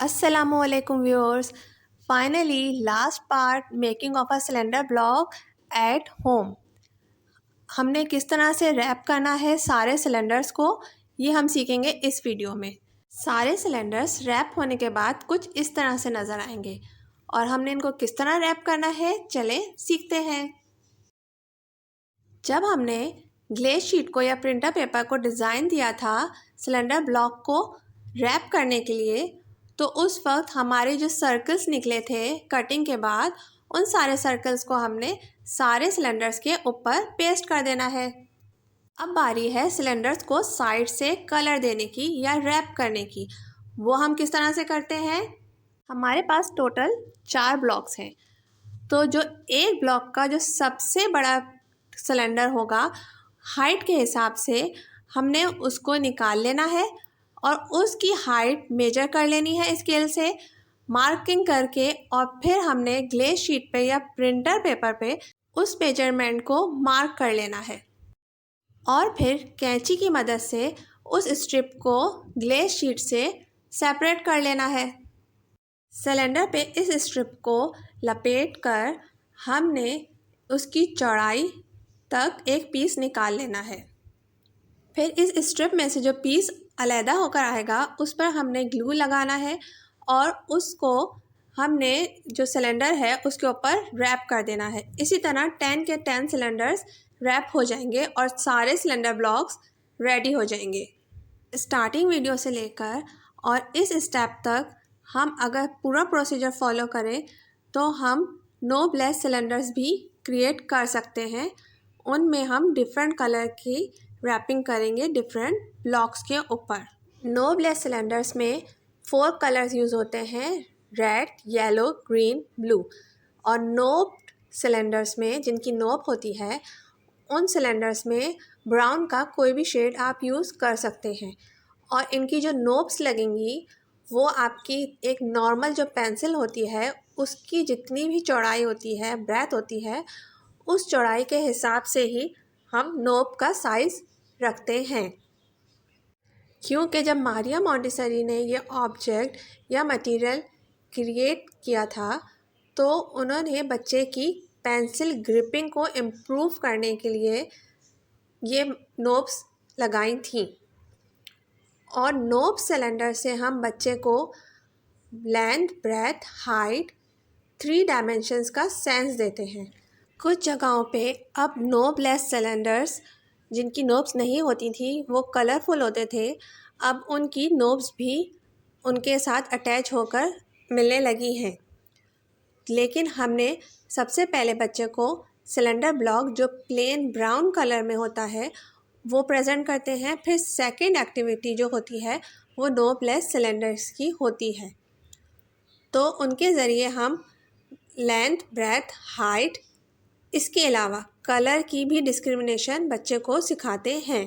Assalamualaikum viewers. Finally, last part making of a cylinder block at home. हमने किस तरह से रैप करना है सारे सिलेंडर्स को, ये हम सीखेंगे इस वीडियो में। सारे सिलेंडर्स रैप होने के बाद कुछ इस तरह से नज़र आएंगे और हमने इनको किस तरह रैप करना है, चले सीखते हैं। जब हमने ग्लेज शीट को या प्रिंटर पेपर को डिज़ाइन दिया था सिलेंडर ब्लॉक को रैप करने के लिए, तो उस वक्त हमारे जो सर्कल्स निकले थे कटिंग के बाद, उन सारे सर्कल्स को हमने सारे सिलेंडर्स के ऊपर पेस्ट कर देना है। अब बारी है सिलेंडर्स को साइड से कलर देने की या रैप करने की। वो हम किस तरह से करते हैं? हमारे पास टोटल 4 ब्लॉक्स हैं, तो जो एक ब्लॉक का जो सबसे बड़ा सिलेंडर होगा, हाइट के हिसाब से हमने उसको निकाल लेना है और उसकी हाइट मेजर कर लेनी है स्केल से, मार्किंग करके, और फिर हमने ग्लेज शीट पे या प्रिंटर पेपर पे उस मेजरमेंट को मार्क कर लेना है और फिर कैंची की मदद से उस स्ट्रिप को ग्लेज शीट से सेपरेट कर लेना है। सिलेंडर पे इस स्ट्रिप को लपेट कर हमने उसकी चौड़ाई तक एक पीस निकाल लेना है। फिर इस स्ट्रिप में से जो पीस अलहदा होकर आएगा उस पर हमने ग्लू लगाना है और उसको हमने जो सिलेंडर है उसके ऊपर रैप कर देना है। इसी तरह 10 के 10 सिलेंडर्स रैप हो जाएंगे और सारे सिलेंडर ब्लॉक्स रेडी हो जाएंगे। स्टार्टिंग वीडियो से लेकर और इस स्टेप तक हम अगर पूरा प्रोसीजर फॉलो करें तो हम नो ब्लेस सिलेंडर्स भी क्रिएट कर सकते हैं। उनमें हम डिफरेंट कलर की रैपिंग करेंगे डिफरेंट ब्लॉक्स के ऊपर। नो ब्लेस सिलेंडर्स में 4 कलर्स यूज़ होते हैं, रेड, येलो, ग्रीन, ब्लू। और नोब सिलेंडर्स में जिनकी नोब होती है, उन सिलेंडर्स में ब्राउन का कोई भी शेड आप यूज़ कर सकते हैं। और इनकी जो नोब्स लगेंगी वो आपकी एक नॉर्मल जो पेंसिल होती है उसकी जितनी भी चौड़ाई होती है, ब्रेथ होती है, उस चौड़ाई के हिसाब से ही हम नोब का साइज़ रखते हैं। क्योंकि जब मारिया मॉन्टेसरी ने ये ऑब्जेक्ट या मटेरियल क्रिएट किया था तो उन्होंने बच्चे की पेंसिल ग्रिपिंग को इम्प्रूव करने के लिए ये नोब्स लगाई थी। और नोब सिलेंडर से हम बच्चे को लेंथ, ब्रेथ, हाइट 3 डायमेंशंस का सेंस देते हैं। कुछ जगहों पे अब नोबलेस सिलेंडर्स जिनकी नोब्स नहीं होती थी वो कलरफुल होते थे, अब उनकी नोब्स भी उनके साथ अटैच होकर मिलने लगी हैं। लेकिन हमने सबसे पहले बच्चे को सिलेंडर ब्लॉक जो प्लेन ब्राउन कलर में होता है वो प्रेजेंट करते हैं। फिर सेकंड एक्टिविटी जो होती है वो नोबलेस सिलेंडर्स की होती है, तो उनके ज़रिए हम लेंथ, ब्रेथ, हाइट, इसके अलावा कलर की भी डिस्क्रिमिनेशन बच्चे को सिखाते हैं।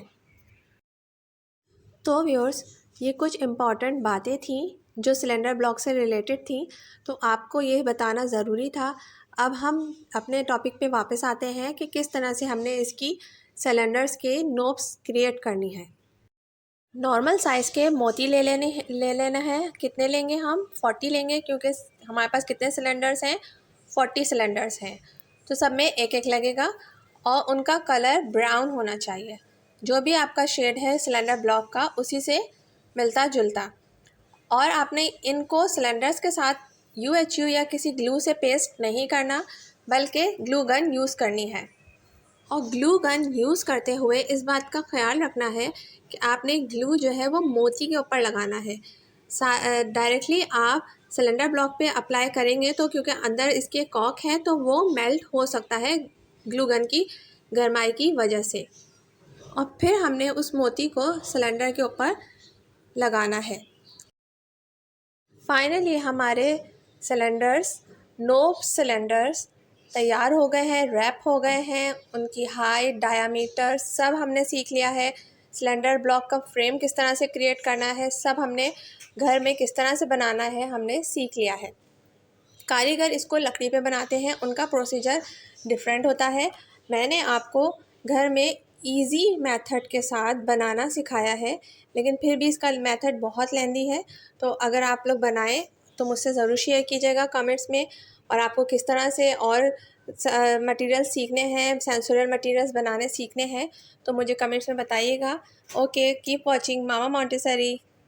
तो व्यूअर्स, ये कुछ इम्पॉर्टेंट बातें थी जो सिलेंडर ब्लॉक से रिलेटेड थी, तो आपको ये बताना ज़रूरी था। अब हम अपने टॉपिक पे वापस आते हैं कि किस तरह से हमने इसकी सिलेंडर्स के नोब्स क्रिएट करनी है। नॉर्मल साइज़ के मोती ले लेना है। कितने लेंगे हम? 40 लेंगे, क्योंकि हमारे पास कितने सिलेंडर्स हैं? 40 सिलेंडर्स हैं, तो सब में एक एक लगेगा और उनका कलर ब्राउन होना चाहिए। जो भी आपका शेड है सिलेंडर ब्लॉक का उसी से मिलता जुलता। और आपने इनको सिलेंडर्स के साथ UHU या किसी ग्लू से पेस्ट नहीं करना, बल्कि ग्लू गन यूज़ करनी है। और ग्लू गन यूज़ करते हुए इस बात का ख्याल रखना है कि आपने ग्लू जो है वो मोती के ऊपर लगाना है। डायरेक्टली आप सिलेंडर ब्लॉक पे अप्लाई करेंगे तो क्योंकि अंदर इसके कॉक हैं तो वो मेल्ट हो सकता है ग्लू गन की गर्माई की वजह से। और फिर हमने उस मोती को सिलेंडर के ऊपर लगाना है। फाइनली हमारे सिलेंडर्स, नोब सिलेंडर्स तैयार हो गए हैं, रैप हो गए हैं। उनकी हाइट, डायामीटर सब हमने सीख लिया है। सिलेंडर ब्लॉक का फ्रेम किस तरह से क्रिएट करना है सब हमने घर में किस तरह से बनाना है हमने सीख लिया है। कारीगर इसको लकड़ी पे बनाते हैं, उनका प्रोसीजर डिफरेंट होता है। मैंने आपको घर में इजी मेथड के साथ बनाना सिखाया है, लेकिन फिर भी इसका मेथड बहुत लेंदी है। तो अगर आप लोग बनाएं तो मुझसे ज़रूर शेयर कीजिएगा कमेंट्स में, और आपको किस तरह से और मटेरियल सीखने हैं, सेंसोरियल मटेरियल्स बनाने सीखने हैं तो मुझे कमेंट्स में बताइएगा। ओके, कीप वॉचिंग मामा मोंटेसरी।